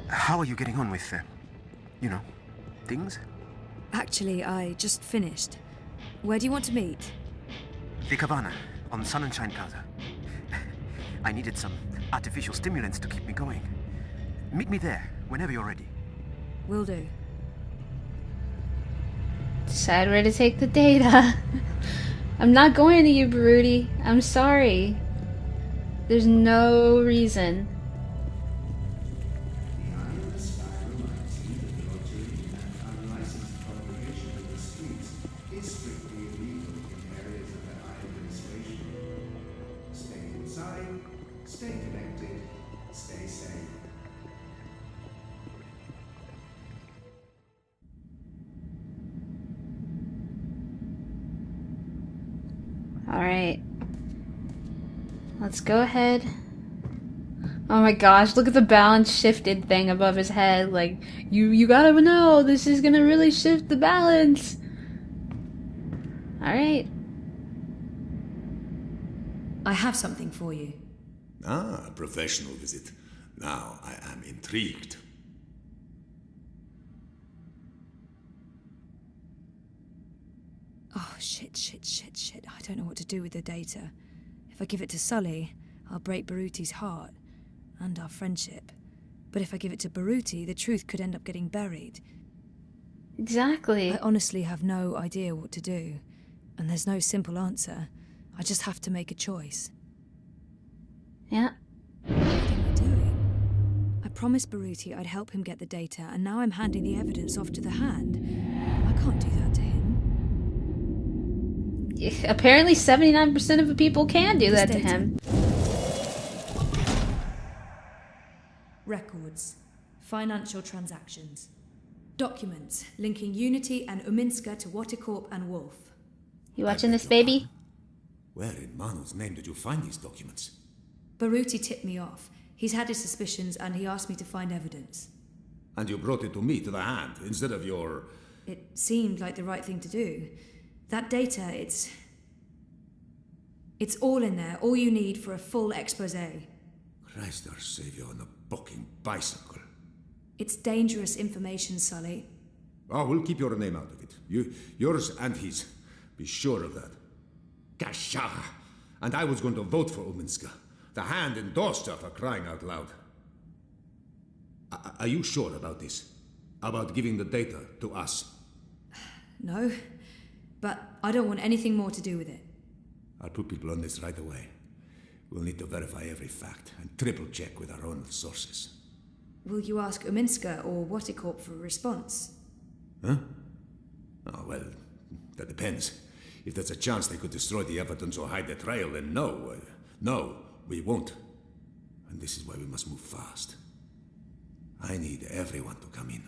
How are you getting on with, you know, things? Actually, I just finished. Where do you want to meet? The Cabana, on Sun and Shine Plaza. I needed some artificial stimulants to keep me going. Meet me there, whenever you're ready. Will do. Decide where to take the data. I'm not going to you, Baruti. I'm sorry. There's no reason. Alright. Let's go ahead. Oh my gosh, look at the balance shifted thing above his head. Like, you gotta know, this is gonna really shift the balance. Alright. I have something for you. Ah, a professional visit. Now I am intrigued. Oh, shit. I don't know what to do with the data. If I give it to Sully, I'll break Baruti's heart. And our friendship. But if I give it to Baruti, the truth could end up getting buried. Exactly. I honestly have no idea what to do. And there's no simple answer. I just have to make a choice. Yeah. What am I doing? I promised Baruti I'd help him get the data, and now I'm handing the evidence off to the Hand. I can't do that to him. Apparently 79% of the people can do that to him. Records. Financial transactions. Documents linking Unity and Uminska to Watercorp and Wolf. You watching this, baby? Where in Manu's name did you find these documents? Baruti tipped me off. He's had his suspicions and he asked me to find evidence. And you brought it to me, to the Hand, instead of your... It seemed like the right thing to do. That data, it's all in there, all you need for a full expose. Christ our Savior on a bucking bicycle. It's dangerous information, Sully. Oh, we'll keep your name out of it. Yours and his. Be sure of that. Gasha! And I was going to vote for Uminska. The Hand endorsed her, for crying out loud. Are you sure about this? About giving the data to us? No, but I don't want anything more to do with it. I'll put people on this right away. We'll need to verify every fact and triple-check with our own sources. Will you ask Uminska or Watercorp for a response? Huh? Oh, well, that depends. If there's a chance they could destroy the evidence or hide the trail, then no. No, we won't. And this is why we must move fast. I need everyone to come in.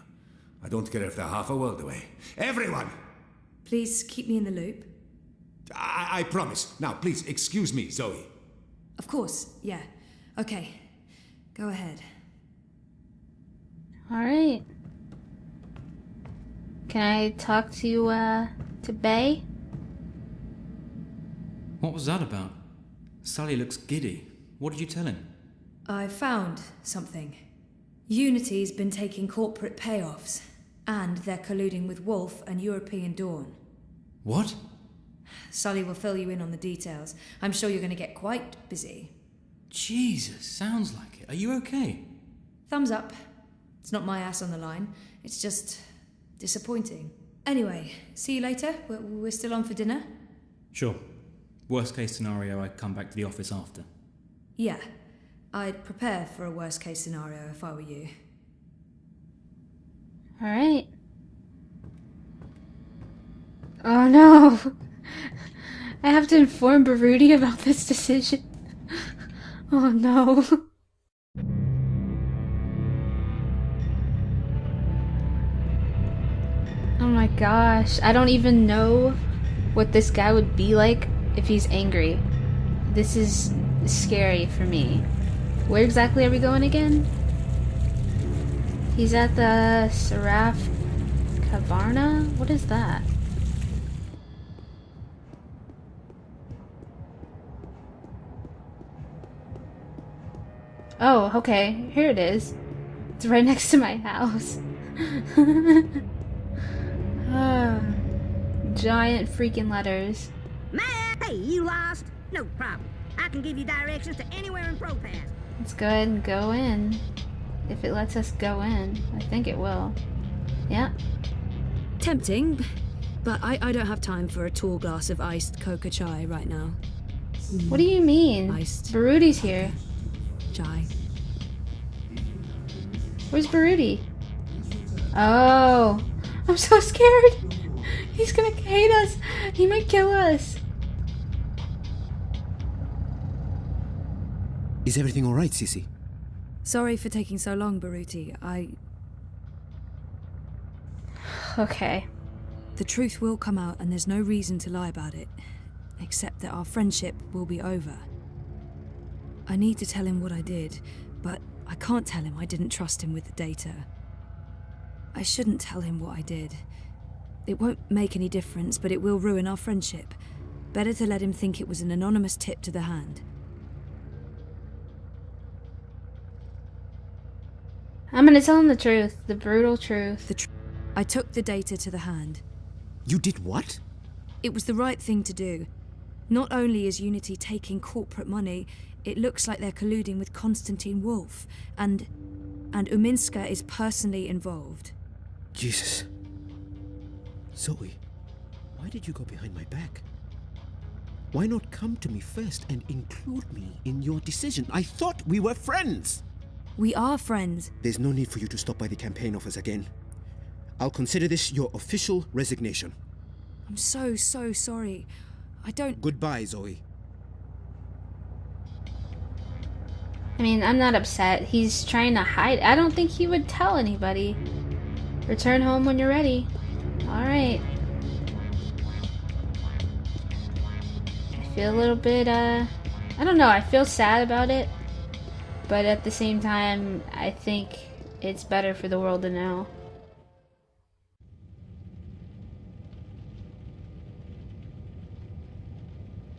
I don't care if they're half a world away. Everyone! Please keep me in the loop. I promise. Now, please, excuse me, Zoe. Of course, yeah. Okay, go ahead. Alright. Can I talk to Bay? What was that about? Sully looks giddy. What did you tell him? I found something. Unity's been taking corporate payoffs, and they're colluding with Wolf and European Dawn. What? Sully will fill you in on the details. I'm sure you're going to get quite busy. Jesus, sounds like it. Are you okay? Thumbs up. It's not my ass on the line. It's just disappointing. Anyway, see you later. We're still on for dinner? Sure. Worst case scenario, I come back to the office after. Yeah. I'd prepare for a worst case scenario if I were you. Alright. Oh no! I have to inform Baruti about this decision. Oh no. Oh my gosh. I don't even know what this guy would be like if he's angry. This is scary for me. Where exactly are we going again? He's at the Seraph Caverna? What is that? Oh, okay. Here it is. It's right next to my house. Giant freaking letters. Hey, you lost? No problem. I can give you directions to anywhere in ProPass. Let's go ahead and go in. If it lets us go in. I think it will. Yeah. Tempting, but I don't have time for a tall glass of iced coca chai right now. What do you mean? Iced. Baruti's here. Chai. Where's Baruti? Oh. I'm so scared. He's gonna hate us. He might kill us. Is everything all right, Sissy? Sorry for taking so long, Baruti. Okay. The truth will come out, and there's no reason to lie about it, except that our friendship will be over. I need to tell him what I did, but I can't tell him I didn't trust him with the data. I shouldn't tell him what I did. It won't make any difference, but it will ruin our friendship. Better to let him think it was an anonymous tip to the hand. I'm gonna tell him the truth. The brutal truth. I took the data to the hand. You did what? It was the right thing to do. Not only is Unity taking corporate money, it looks like they're colluding with Konstantin Wolf, and Uminska is personally involved. Jesus. Zoe, why did you go behind my back? Why not come to me first and include me in your decision? I thought we were friends! We are friends. There's no need for you to stop by the campaign office again. I'll consider this your official resignation. I'm so sorry. I don't... Goodbye, Zoe. I mean, I'm not upset. He's trying to hide. I don't think he would tell anybody. Return home when you're ready. Alright. I feel a little bit, I don't know. I feel sad about it. But at the same time, I think it's better for the world to know.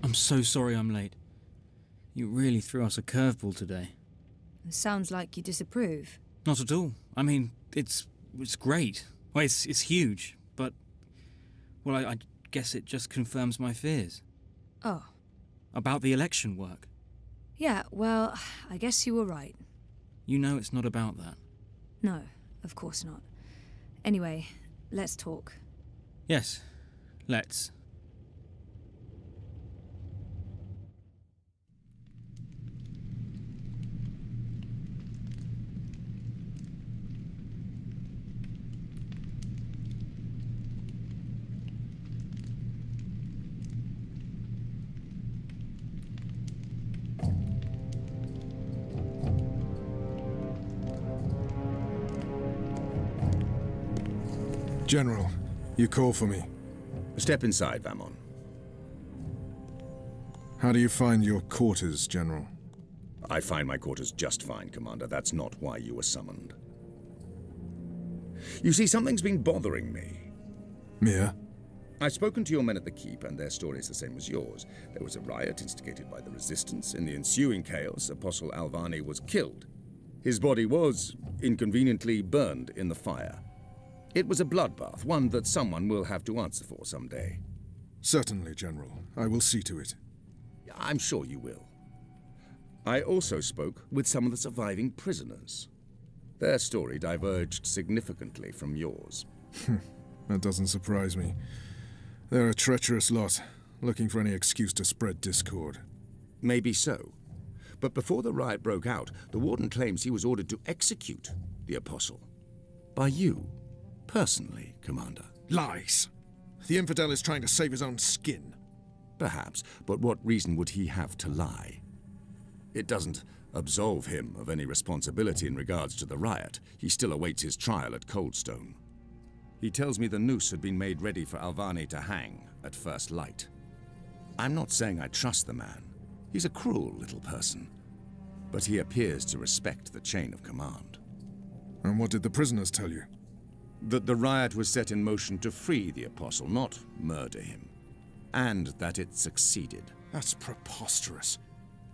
I'm so sorry I'm late. You really threw us a curveball today. It sounds like you disapprove. Not at all. I mean, it's great. Well, it's huge, but... Well, I guess it just confirms my fears. Oh. About the election work. Yeah, well, I guess you were right. You know it's not about that. No, of course not. Anyway, let's talk. Yes, let's. General, you call for me. Step inside, Vamon. How do you find your quarters, General? I find my quarters just fine, Commander. That's not why you were summoned. You see, something's been bothering me. Mia? I've spoken to your men at the Keep, and their story is the same as yours. There was a riot instigated by the Resistance. In the ensuing chaos, Apostle Alvani was killed. His body was, inconveniently, burned in the fire. It was a bloodbath, one that someone will have to answer for someday. Certainly, General. I will see to it. I'm sure you will. I also spoke with some of the surviving prisoners. Their story diverged significantly from yours. That doesn't surprise me. They're a treacherous lot, looking for any excuse to spread discord. Maybe so. But before the riot broke out, the Warden claims he was ordered to execute the Apostle. By you. Personally, Commander. Lies! The infidel is trying to save his own skin. Perhaps, but what reason would he have to lie? It doesn't absolve him of any responsibility in regards to the riot. He still awaits his trial at Coldstone. He tells me the noose had been made ready for Alvani to hang at first light. I'm not saying I trust the man. He's a cruel little person. But he appears to respect the chain of command. And what did the prisoners tell you? That the riot was set in motion to free the Apostle, not murder him. And that it succeeded. That's preposterous.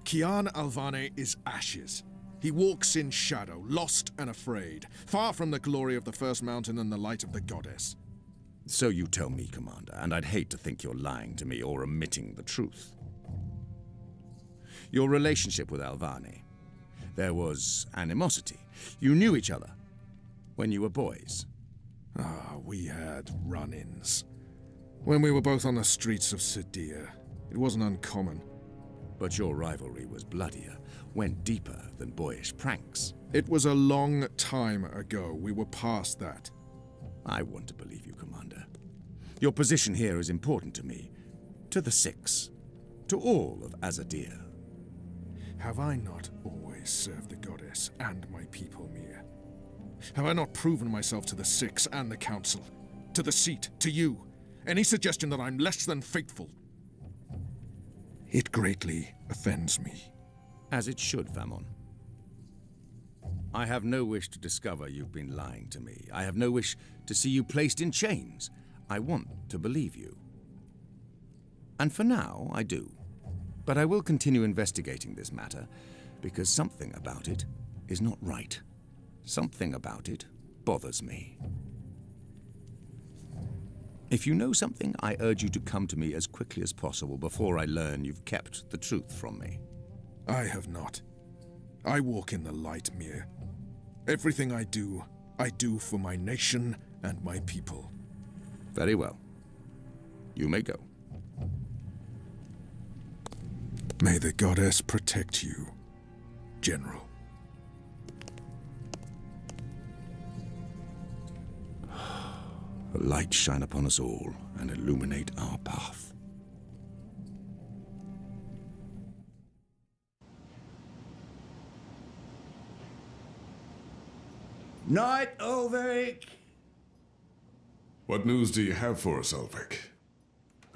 Kian Alvane is ashes. He walks in shadow, lost and afraid, far from the glory of the first mountain and the light of the goddess. So you tell me, Commander, and I'd hate to think you're lying to me or omitting the truth. Your relationship with Alvani. There was animosity. You knew each other when you were boys. We had run-ins. When we were both on the streets of Sidia, it wasn't uncommon. But your rivalry was bloodier, went deeper than boyish pranks. It was a long time ago. We were past that. I want to believe you, Commander. Your position here is important to me, to the Six, to all of Azadir. Have I not always served the goddess and my people, Mir? Have I not proven myself to the Six and the Council? To the seat, to you? Any suggestion that I'm less than faithful? It greatly offends me. As it should, Famon. I have no wish to discover you've been lying to me. I have no wish to see you placed in chains. I want to believe you. And for now, I do. But I will continue investigating this matter, because something about it is not right. Something about it bothers me. If you know something, I urge you to come to me as quickly as possible before I learn you've kept the truth from me. I have not. I walk in the light, Mir. Everything I do for my nation and my people. Very well. You may go. May the goddess protect you, General. A light shine upon us all and illuminate our path. Night, Ulvik! What news do you have for us, Ulvik?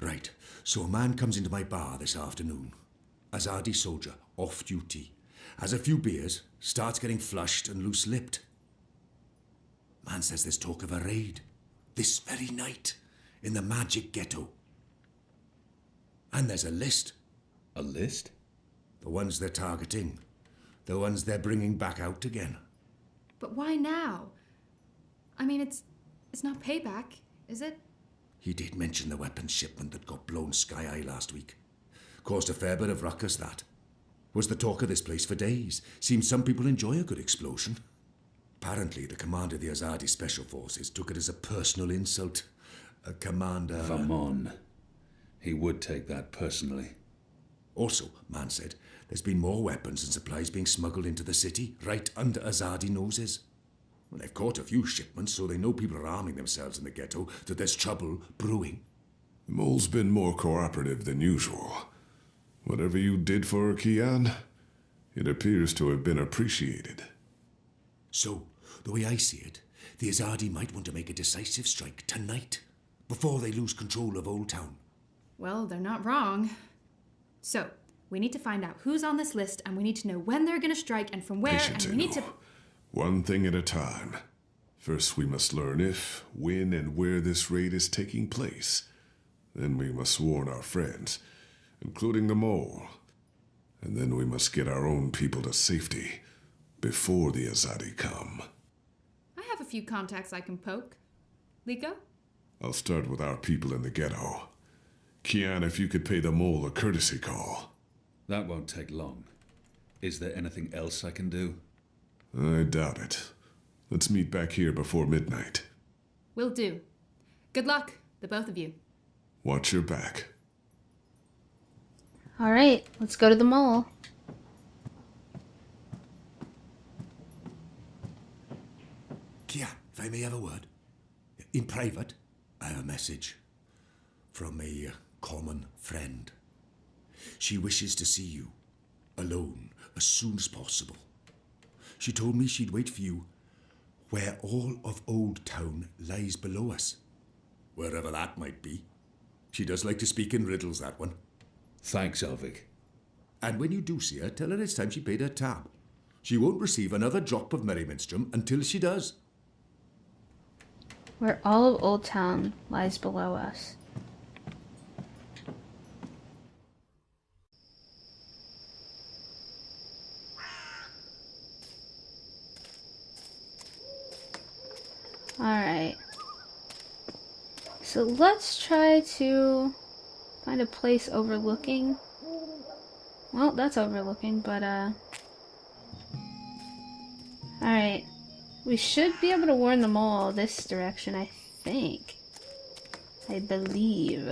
Right, so a man comes into my bar this afternoon. Azadi soldier, off duty. Has a few beers, starts getting flushed and loose-lipped. Man says there's talk of a raid. This very night, in the magic ghetto. And there's a list. A list? The ones they're targeting. The ones they're bringing back out again. But why now? I mean, it's not payback, is it? He did mention the weapons shipment that got blown sky-high last week. Caused a fair bit of ruckus, that. Was the talk of this place for days. Seems some people enjoy a good explosion. Apparently, the commander of the Azadi Special Forces took it as a personal insult. A commander... Come on. He would take that personally. Also, man said, there's been more weapons and supplies being smuggled into the city, right under Azadi noses. Well, they've caught a few shipments, so they know people are arming themselves in the ghetto, that there's trouble brewing. The mole's been more cooperative than usual. Whatever you did for her, Kian, it appears to have been appreciated. So, the way I see it, the Azadi might want to make a decisive strike tonight, before they lose control of Old Town. Well, they're not wrong. So, we need to find out who's on this list, and we need to know when they're going to strike and from where, Patience, and we need to... One thing at a time. First, we must learn if, when, and where this raid is taking place. Then we must warn our friends, including the mole. And then we must get our own people to safety before the Azadi come. I have a few contacts I can poke. Liko? I'll start with our people in the ghetto. Kian, if you could pay the mole a courtesy call. That won't take long. Is there anything else I can do? I doubt it. Let's meet back here before midnight. Will do. Good luck, the both of you. Watch your back. Alright, let's go to the mall. Kia, if I may have a word. In private, I have a message from a common friend. She wishes to see you, alone, as soon as possible. She told me she'd wait for you where all of Old Town lies below us. Wherever that might be. She does like to speak in riddles, that one. Thanks, Elvik. And when you do see her, tell her it's time she paid her tab. She won't receive another drop of Merryminstrom until she does. Where all of Old Town lies below us. Alright. So let's try to find a place overlooking. Well, that's overlooking, but alright. We should be able to warn them all this direction, I think. I believe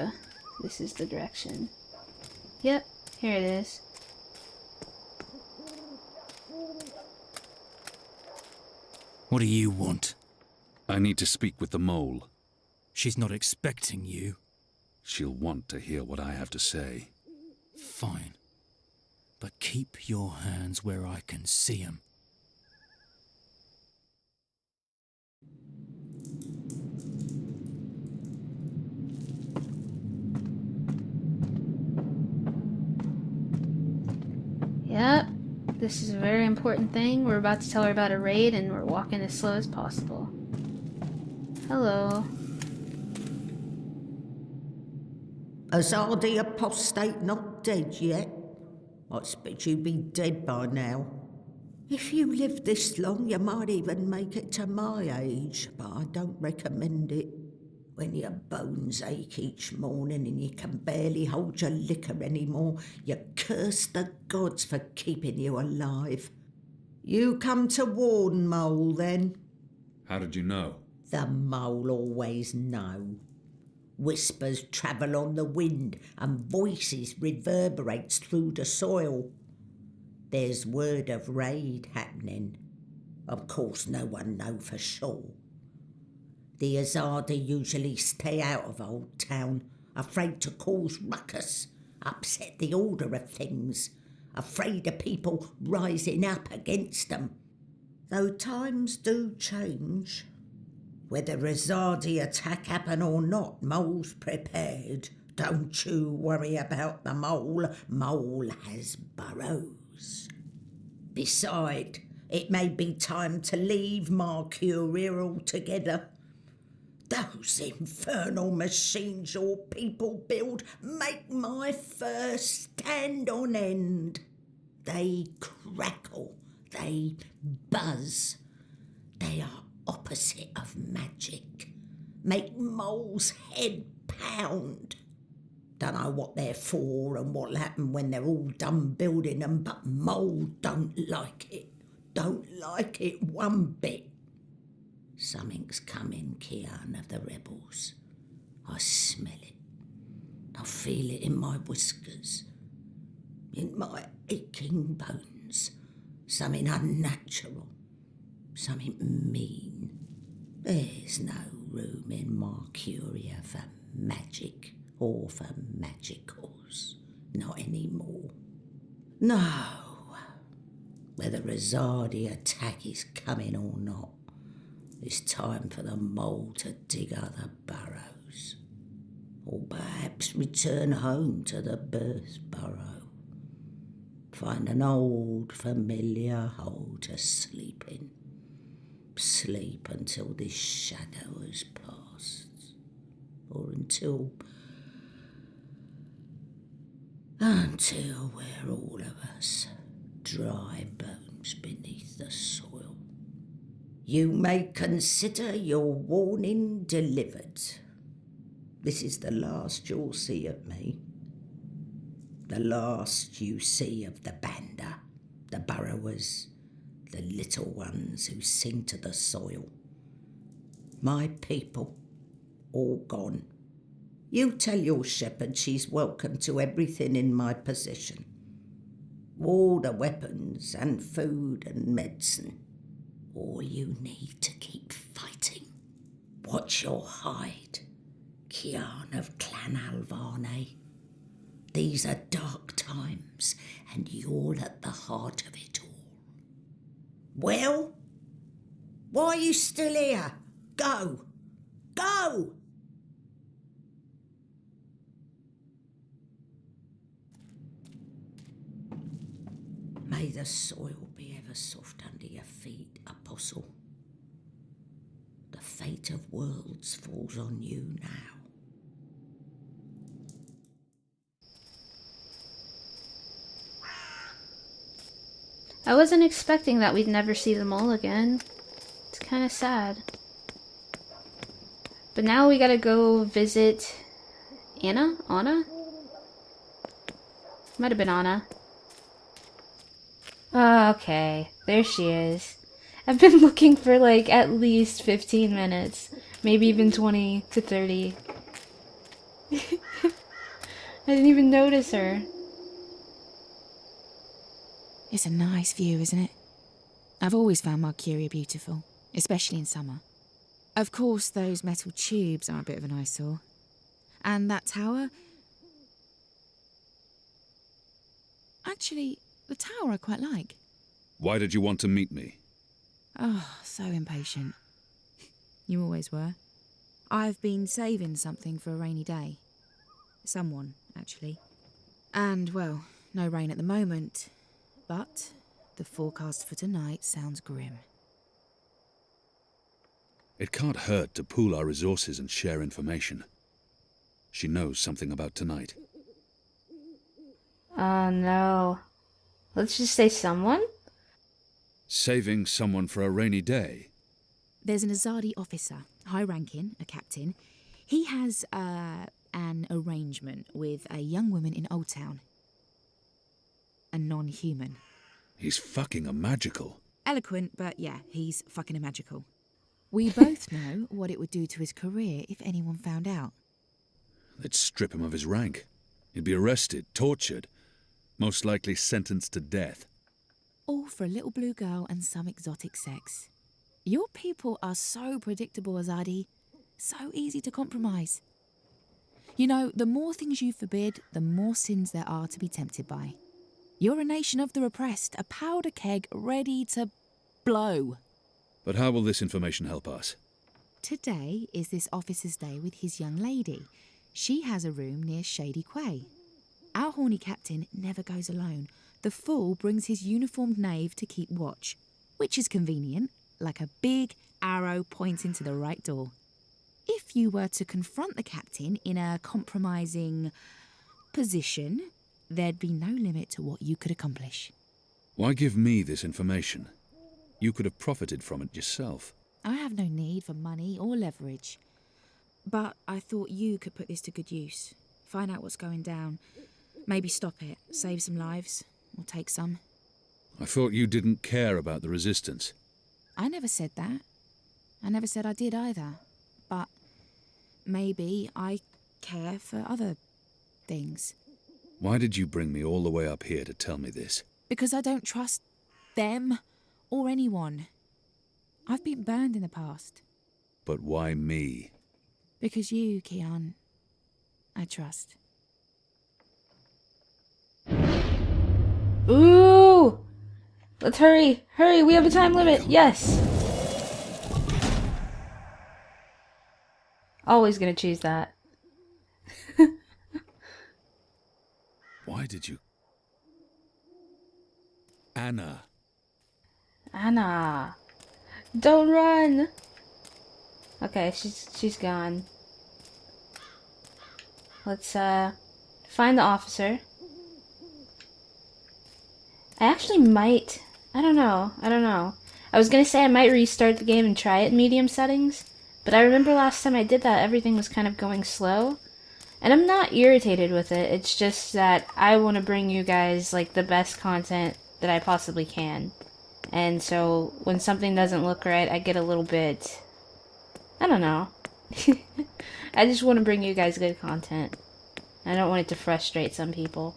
this is the direction. Yep, here it is. What do you want? I need to speak with the mole. She's not expecting you. She'll want to hear what I have to say. Fine. But keep your hands where I can see 'em. Yep, this is a very important thing. We're about to tell her about a raid and we're walking as slow as possible. Hello. Azadi apostate not dead yet? I expect you'd be dead by now. If you live this long, you might even make it to my age, but I don't recommend it. When your bones ache each morning and you can barely hold your liquor anymore, you curse the gods for keeping you alive. You come to warn, Mole, then? How did you know? The Mole always know. Whispers travel on the wind and voices reverberates through the soil. There's word of raid happening. Of course, no one know for sure. The Azadi usually stay out of Old Town, afraid to cause ruckus, upset the order of things, afraid of people rising up against them. Though times do change. Whether Azadi attack happen or not, Mole's prepared. Don't you worry about the Mole. Mole has burrows. Besides, it may be time to leave Mercuria altogether. Those infernal machines your people build make my fur stand on end. They crackle, they buzz. They are opposite of magic. Make Mole's head pound. Don't know what they're for and what'll happen when they're all done building them, but Mole don't like it. Don't like it one bit. Something's coming, Kian of the rebels. I smell it. I feel it in my whiskers, in my aching bones. Something unnatural, something mean. There's no room in Mercuria for magic or for magicals. Not anymore. No. Whether Azadi attack is coming or not, it's time for the Mole to dig other burrows. Or perhaps return home to the birth burrow. Find an old familiar hole to sleep in. Sleep until this shadow has passed. Or until we're all of us dry bones beneath the soil. You may consider your warning delivered. This is the last you'll see of me. The last you see of the Banda, the burrowers, the little ones who sing to the soil. My people, all gone. You tell your shepherd she's welcome to everything in my possession. All the weapons and food and medicine. All you need to keep fighting. Watch your hide, Kian of Clan Alvarne. These are dark times, and you're at the heart of it all. Well, why are you still here? Go! Go! May the soil be ever soft under your feet, Apostle. The fate of worlds falls on you now. I wasn't expecting that we'd never see them all again. It's kind of sad. But now we gotta go visit Anna? Anna? Might have been Anna. Okay, there she is. I've been looking for like at least 15 minutes. Maybe even 20 to 30. I didn't even notice her. It's a nice view, isn't it? I've always found Marcuria beautiful, especially in summer. Of course, those metal tubes are a bit of an eyesore. And that tower... Actually, the tower I quite like. Why did you want to meet me? Oh, so impatient. You always were. I've been saving something for a rainy day. Someone, actually. And, well, no rain at the moment. But the forecast for tonight sounds grim. It can't hurt to pool our resources and share information. She knows something about tonight. Oh no. Let's just say someone? Saving someone for a rainy day. There's an Azadi officer, high-ranking, a captain. He has, an arrangement with a young woman in Old Town. A non-human. He's fucking a magical. Eloquent, but yeah, he's fucking a magical. We both know what it would do to his career if anyone found out. They'd strip him of his rank. He'd be arrested, tortured, most likely sentenced to death. All for a little blue girl and some exotic sex. Your people are so predictable, Azadi. So easy to compromise. You know, the more things you forbid, the more sins there are to be tempted by. You're a nation of the repressed, a powder keg ready to blow. But how will this information help us? Today is this officer's day with his young lady. She has a room near Shady Quay. Our horny captain never goes alone. The fool brings his uniformed knave to keep watch, which is convenient, like a big arrow pointing to the right door. If you were to confront the captain in a compromising position, there'd be no limit to what you could accomplish. Why give me this information? You could have profited from it yourself. I have no need for money or leverage. But I thought you could put this to good use. Find out what's going down. Maybe stop it, save some lives, or take some. I thought you didn't care about the resistance. I never said that. I never said I did either. But maybe I care for other things. Why did you bring me all the way up here to tell me this? Because I don't trust them or anyone. I've been burned in the past. But why me? Because you, Kian, I trust. Ooh! Let's hurry! Hurry! We have a time limit! Yes! Always gonna choose that. Why did you... Anna. Anna! Don't run! Okay, she's gone. Let's, find the officer. I actually might... I don't know. I was gonna say I might restart the game and try it in medium settings, but I remember last time I did that, everything was kind of going slow. And I'm not irritated with it, it's just that I want to bring you guys, like, the best content that I possibly can. And so, when something doesn't look right, I get a little bit... I don't know. I just want to bring you guys good content. I don't want it to frustrate some people.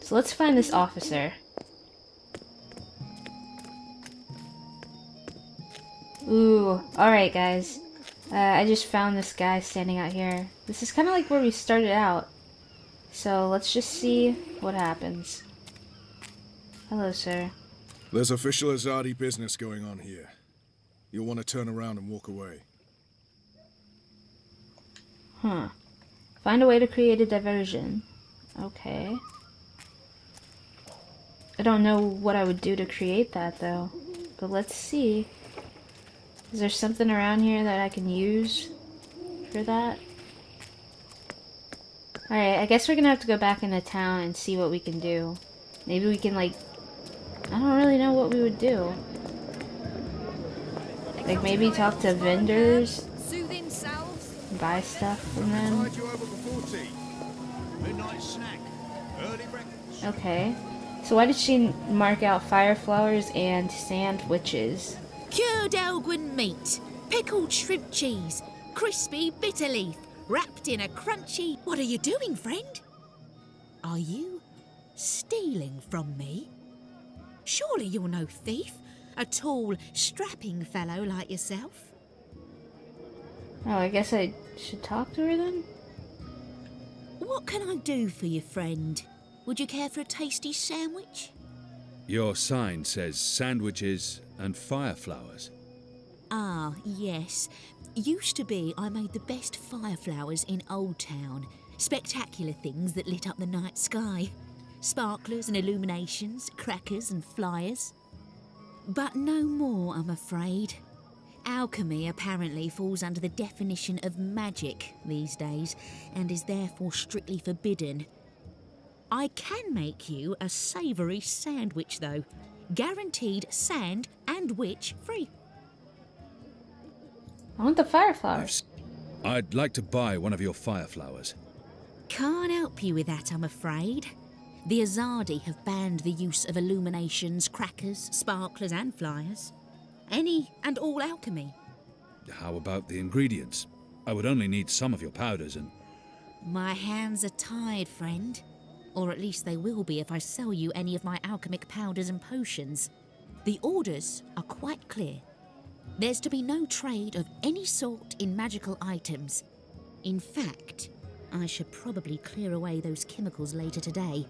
So let's find this officer. Ooh, alright guys. I just found this guy standing out here. This is kind of like where we started out. So let's just see what happens. Hello, sir. There's official Azadi business going on here. You'll want to turn around and walk away. Huh. Find a way to create a diversion. Okay. I don't know what I would do to create that, though. But let's see. Is there something around here that I can use for that? Alright, I guess we're gonna have to go back into town and see what we can do. Maybe we can, like... I don't really know what we would do. Like, maybe talk to vendors? Soothing sound buy stuff from them. Tide you over before tea. Midnight snack. Early breakfast. Okay. So why did she mark out fire flowers and sandwiches? Cured Elgin meat, pickled shrimp cheese, crispy bitter leaf, wrapped in a crunchy... What are you doing, friend? Are you stealing from me? Surely you're no thief, a tall, strapping fellow like yourself. Oh, I guess I should talk to her then? What can I do for you, friend? Would you care for a tasty sandwich? Your sign says sandwiches and fireflowers. Ah, yes. Used to be I made the best fireflowers in Old Town. Spectacular things that lit up the night sky. Sparklers and illuminations, crackers and flyers. But no more, I'm afraid. Alchemy apparently falls under the definition of magic these days and is therefore strictly forbidden. I can make you a savoury sandwich, though. Guaranteed sand and witch free. I want the fire flowers. I'd like to buy one of your fireflowers. Can't help you with that, I'm afraid. The Azadi have banned the use of illuminations, crackers, sparklers and flyers. Any and all alchemy. How about the ingredients? I would only need some of your powders and... My hands are tied, friend. Or at least they will be if I sell you any of my alchemic powders and potions. The orders are quite clear. There's to be no trade of any sort in magical items. In fact, I should probably clear away those chemicals later today.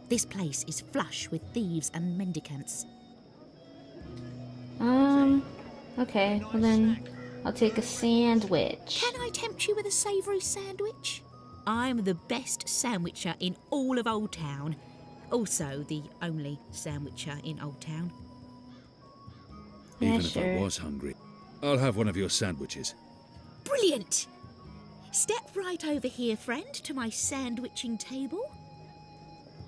This place is flush with thieves and mendicants. Okay, well then I'll take a sandwich. Can I tempt you with a savoury sandwich? I'm the best sandwicher in all of Old Town. Also the only sandwicher in Old Town. Yeah, Even sure. if I was hungry, I'll have one of your sandwiches. Brilliant! Step right over here, friend, to my sandwiching table.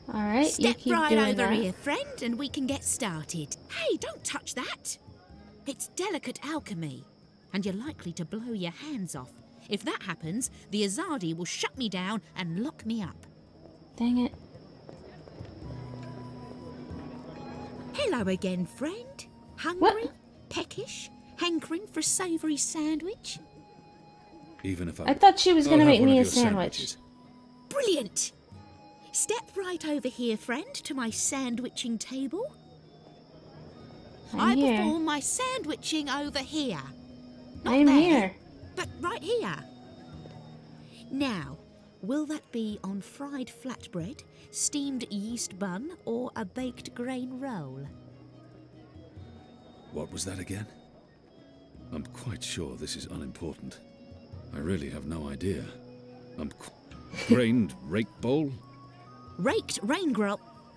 Alright, you Step keep right doing over that. here, friend, and we can get started. Hey, don't touch that! It's delicate alchemy, and you're likely to blow your hands off. If that happens, the Azadi will shut me down and lock me up. Dang it. Hello again, friend. Hungry? What? Peckish? Hankering for a savoury sandwich? Even if I thought she was I'll gonna have make one me of a your sandwich. sandwiches. Brilliant! Step right over here, friend, to my sandwiching table. I I'm here. perform my sandwiching over here. Not I'm there, here. but right here. Now, will that be on fried flatbread, steamed yeast bun, or a baked grain roll? What was that again? I'm quite sure this is unimportant. I really have no idea. Grained rake bowl? Raked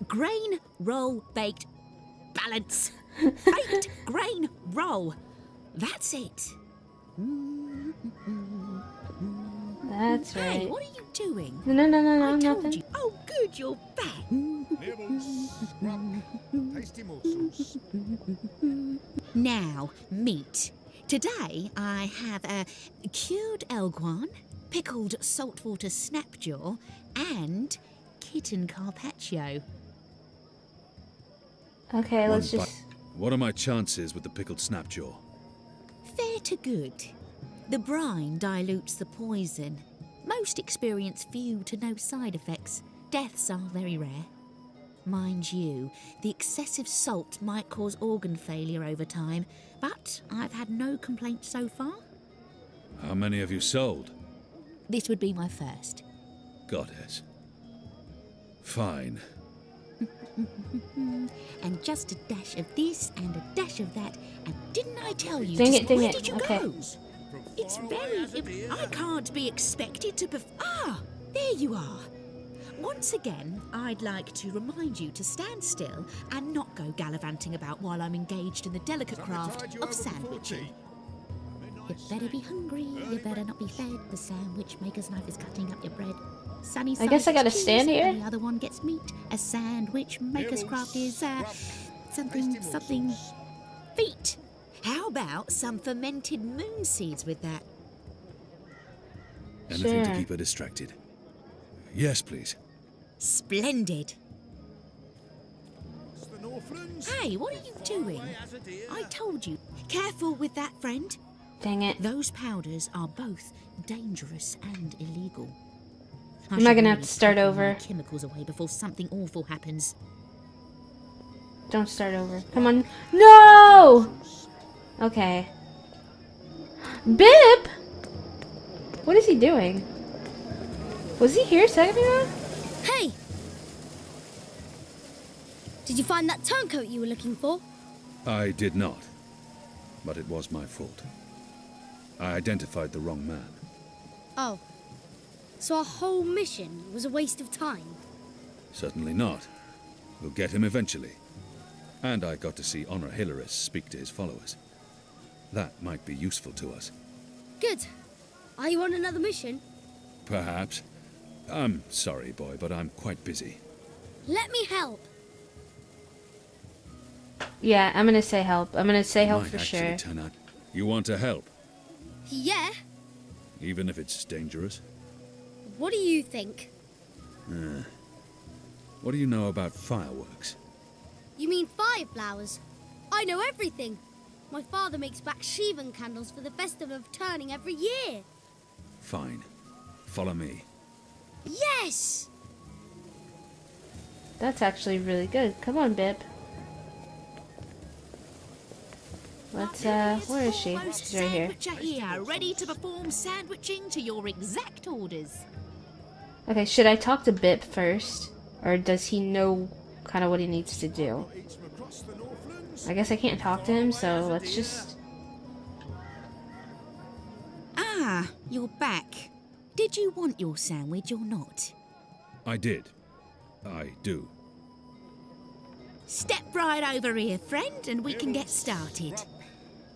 grain roll baked balance. Baked grain roll. That's it. That's Hey, right. what are you doing? No, I told nothing. you. Oh, good, you're back. Tasty morsels. Now, meat. Today I have a cured elguan, pickled saltwater snapjaw, and kitten carpaccio. Okay, let's One just... What are my chances with the pickled snapjaw? Fair to good. The brine dilutes the poison. Most experience few to no side effects. Deaths are very rare. Mind you, the excessive salt might cause organ failure over time, but I've had no complaints so far. How many have you sold? This would be my first. Goddess. Fine. And just a dash of this and a dash of that, and didn't I tell you? Dang it, dang where it. did you Okay. go? It's very... I can't be expected to... there you are. Once again, I'd like to remind you to stand still and not go gallivanting about while I'm engaged in the delicate craft of sandwiching. You better be hungry, you better not be fed. The sandwich maker's knife is cutting up your bread. Sunny I guess I side gotta gets stand cheese, here? and the other one gets meat. A sandwich maker's craft is something feet. How about some fermented moon seeds with that? Anything to Sure. keep her distracted. Yes, please. Splendid. Hey, what are you doing? I told you. Careful with that, friend. Dang it. Those powders are both dangerous and illegal. I'm not gonna have to start over. Chemicals away before something awful happens. Don't start over. Come on. No! Okay. Bip! What is he doing? Was he here a second ago? Hey! Did you find that turncoat you were looking for? I did not. But it was my fault. I identified the wrong man. Oh. So our whole mission was a waste of time? Certainly not. We'll get him eventually. And I got to see Honor Hilaris speak to his followers. That might be useful to us. Good. Are you on another mission? Perhaps. I'm sorry, boy, but I'm quite busy. Let me help. Yeah, I'm gonna say help. I'm gonna say help Might for actually sure. turn out. You want to help, Yeah. even if it's dangerous? What do you think? What do you know about fireworks? You mean fireflowers? I know everything. My father makes black Shivan candles for the festival of turning every year. Fine. Follow me. Yes! That's actually really good. Come on, Bip. Let's, where is she? She's right here. Sandwicher here, ready to perform sandwiching to your exact orders. Okay, should I talk to Bip first? Or does he know kind of what he needs to do? I guess I can't talk to him, so let's just... Ah, you're back. Did you want your sandwich or not? I did. I do. Step right over here, friend, and we can get started.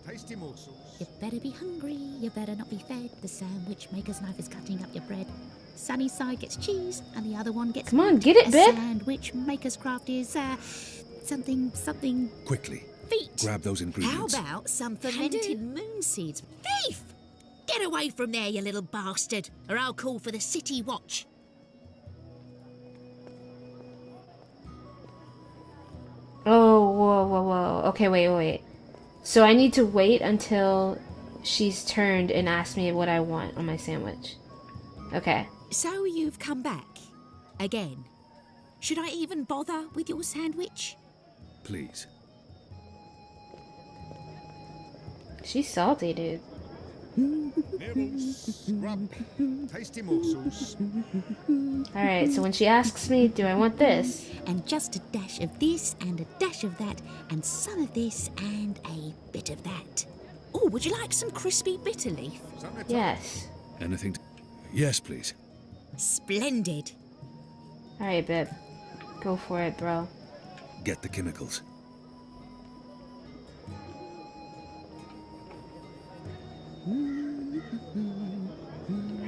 Tasty morsels. You better be hungry, you better not be fed. The sandwich maker's knife is cutting up your bread. Sunny side gets cheese, and the other one gets... Come on, get it, A Bip! sandwich maker's craft is, something... Quickly. Feet. Grab those How ingredients. about some fermented moon seeds? Thief! Get away from there, you little bastard, or I'll call for the city watch. Oh, whoa, whoa, whoa. Okay, wait. So I need to wait until she's turned and asked me what I want on my sandwich. Okay. So you've come back. Again. Should I even bother with your sandwich? Please. She's salty, dude. Nibbles, scrub, tasty morsels. Alright, so when she asks me, do I want this? And just a dash of this, and a dash of that, and some of this, and a bit of that. Oh, would you like some crispy bitter leaf? Yes. Anything to... Yes, please. Splendid. Alright, Bip. Go for it, bro. Get the chemicals.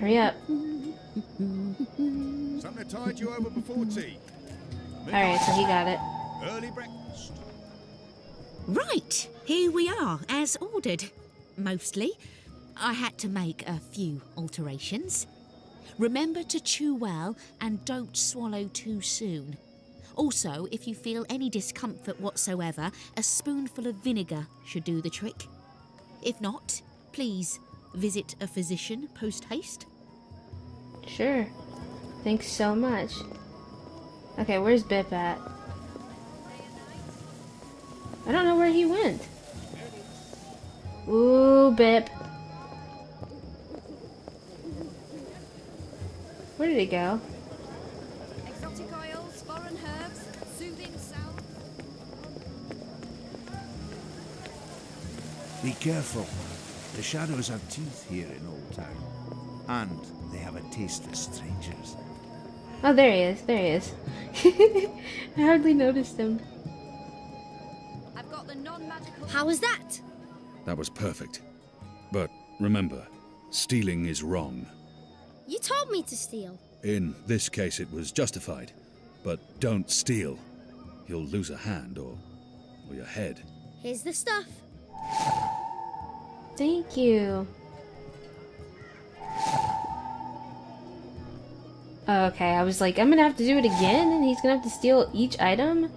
Hurry up. Something to tide you over before tea. Alright, so he got it. Early breakfast. Right, here we are, as ordered. Mostly. I had to make a few alterations. Remember to chew well and don't swallow too soon. Also, if you feel any discomfort whatsoever, a spoonful of vinegar should do the trick. If not, please visit a physician post-haste. Sure. Thanks so much. Okay, where's Bip at? I don't know where he went. Ooh, Bip. Where did he go? Exotic oils, foreign herbs, soothing salve. Be careful. The shadows have teeth here in Old Town. And they have a taste for strangers. Oh, there he is. There he is. I hardly noticed him. I've got the non-magical... How was that? That was perfect. But remember, stealing is wrong. You told me to steal. In this case, it was justified. But don't steal. You'll lose a hand or your head. Here's the stuff. Thank you. Okay, I was like, I'm gonna have to do it again, and he's gonna have to steal each item?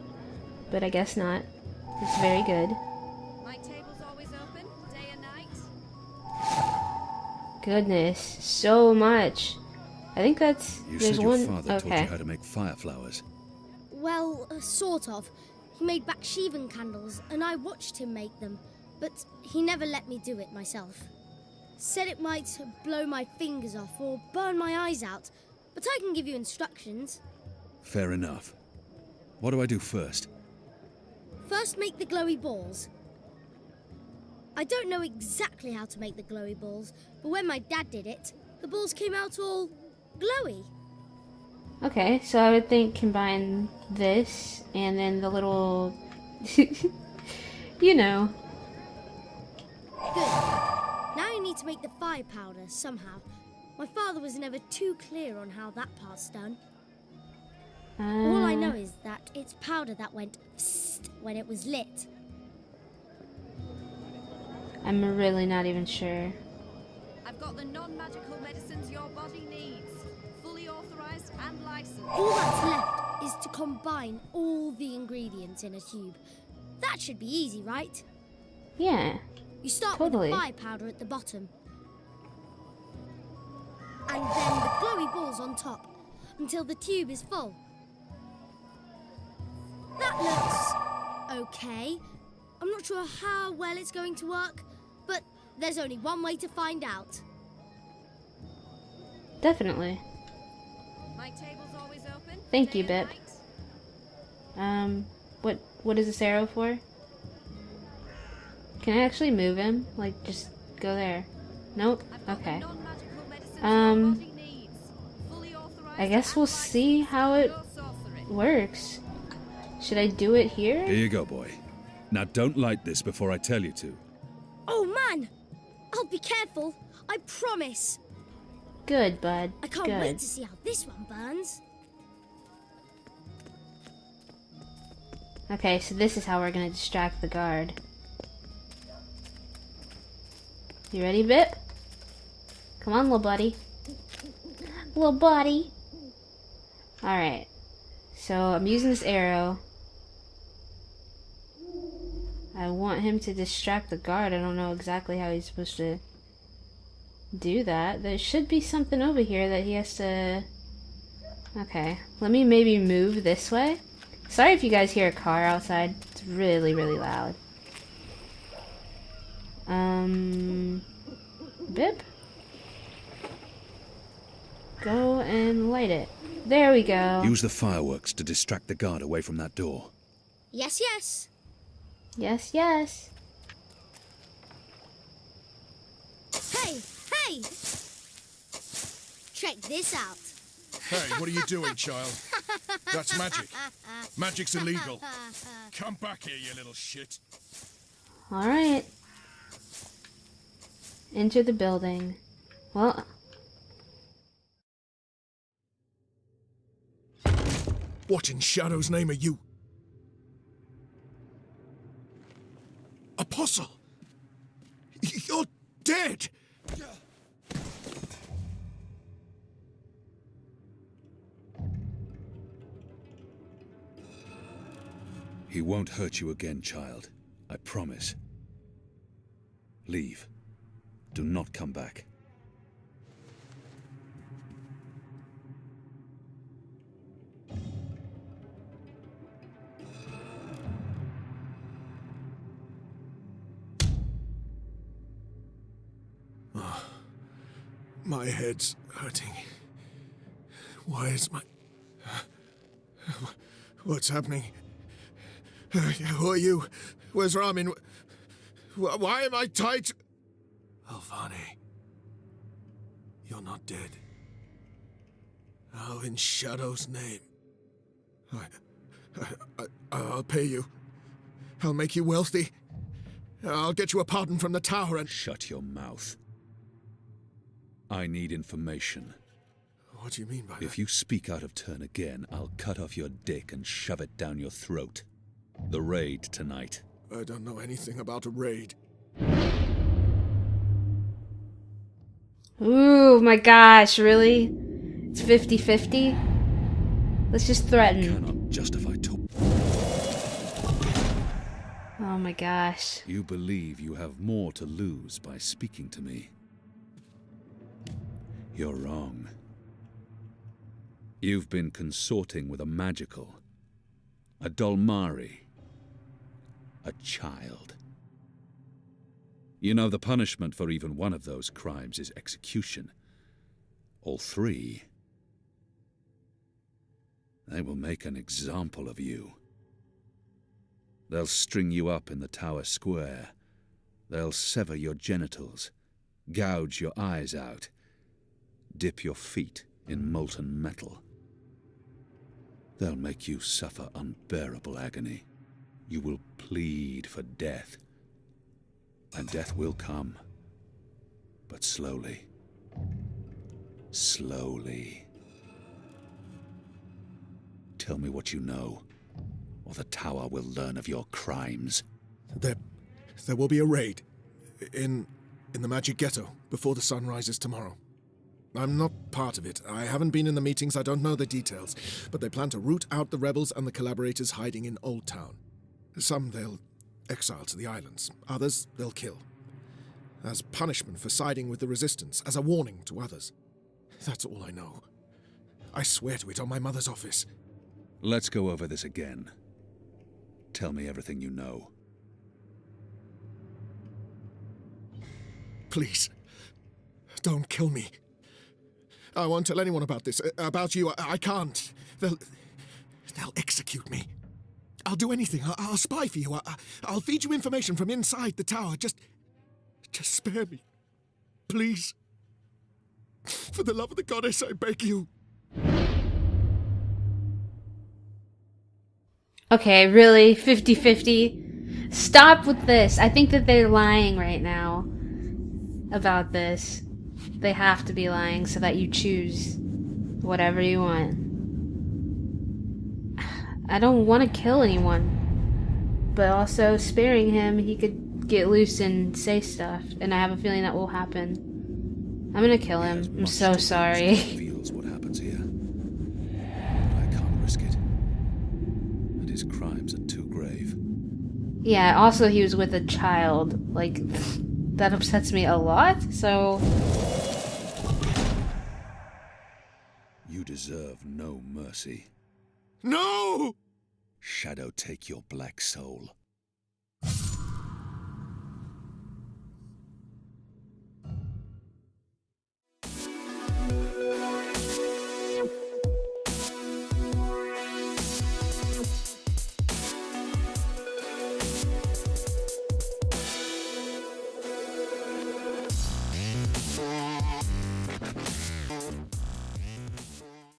But I guess not. It's very good. My table's always open, day and night. Goodness, so much. I think that's... You there's said your one... father taught okay. you how to make fire flowers. Well, sort of. He made Baksheevan candles, and I watched him make them, but he never let me do it myself. Said it might blow my fingers off or burn my eyes out, but I can give you instructions. Fair enough. What do I do first? First, make the glowy balls. I don't know exactly how to make the glowy balls, but when my dad did it, the balls came out all glowy. Okay, so I would think combine this and then the little... you know. Good. Now you need to make the fire powder somehow. My father was never too clear on how that part's done. All I know is that it's powder that went psst when it was lit. I'm really not even sure. I've got the non-magical medicines your body needs. Fully authorized and licensed. All that's left is to combine all the ingredients in a tube. That should be easy, right? Yeah. You start totally. with the fire powder at the bottom. And then the glowy balls on top until the tube is full. That looks okay. I'm not sure how well it's going to work, but there's only one way to find out. Definitely. My table's always open. Thank you, day and Bip. night. What is this arrow for? Can I actually move him? Like, just go there. Nope. Okay. I guess we'll see how it works. Should I do it here? Here you go, boy. Now don't light this before I tell you to. Oh man! I'll be careful, I promise. Good, bud. I can't Good. wait to see how this one burns. Okay, so this is how we're gonna distract the guard. You ready, Bip? Come on, little buddy. Little buddy. Alright. So I'm using this arrow. I want him to distract the guard. I don't know exactly how he's supposed to do that. There should be something over here that he has to... Okay. Let me maybe move this way. Sorry if you guys hear a car outside. It's really, really loud. Bip? Go and light it. There we go. Use the fireworks to distract the guard away from that door. Yes, yes. Yes, yes. Hey, hey! Check this out. Hey, what are you doing, child? That's magic. Magic's illegal. Come back here, you little shit. Alright. Enter the building. Well... What in Shadow's name are you? Apostle! You're dead! He won't hurt you again, child. I promise. Leave. Do not come back. My head's hurting. Why is my... What's happening? Who are you? Where's Ramin? Why am I tied? Alvani. You're not dead. How in Shadow's name? I'll pay you. I'll make you wealthy. I'll get you a pardon from the tower and... Shut your mouth. I need information. What do you mean by that? If you speak out of turn again, I'll cut off your dick and shove it down your throat. The raid tonight. I don't know anything about a raid. Ooh, my gosh, really? It's 50-50. Let's just threaten. Cannot justify Oh my gosh. You believe you have more to lose by speaking to me. You're wrong. You've been consorting with a magical, a Dolmari, a child. You know the punishment for even one of those crimes is execution. All three. They will make an example of you. They'll string you up in the tower square. They'll sever your genitals, gouge your eyes out, dip your feet in molten metal. They'll make you suffer unbearable agony. You will plead for death. And death will come. But slowly. Slowly. Tell me what you know, or the tower will learn of your crimes. There will be a raid in the Magic Ghetto before the sun rises tomorrow. I'm not part of it. I haven't been in the meetings, I don't know the details. But they plan to root out the rebels and the collaborators hiding in Old Town. Some they'll exile to the islands. Others they'll kill. As punishment for siding with the resistance, as a warning to others. That's all I know. I swear to it on my mother's office. Let's go over this again. Tell me everything you know. Please, don't kill me. I won't tell anyone about this. About you, I can't. They'll execute me. I'll do anything. I'll spy for you. I'll feed you information from inside the tower. Just spare me. Please. For the love of the goddess, I beg you. Okay, really? 50-50? Stop with this. I think that they're lying right now about this. They have to be lying so that you choose whatever you want. I don't want to kill anyone. But also, sparing him, he could get loose and say stuff. And I have a feeling that will happen. I'm gonna kill him. I'm so sorry. Feels what happens here. But I can't risk it. And his crimes are too grave. Yeah, also he was with a child. Like, that upsets me a lot, so... You deserve no mercy. No! Shadow take your black soul.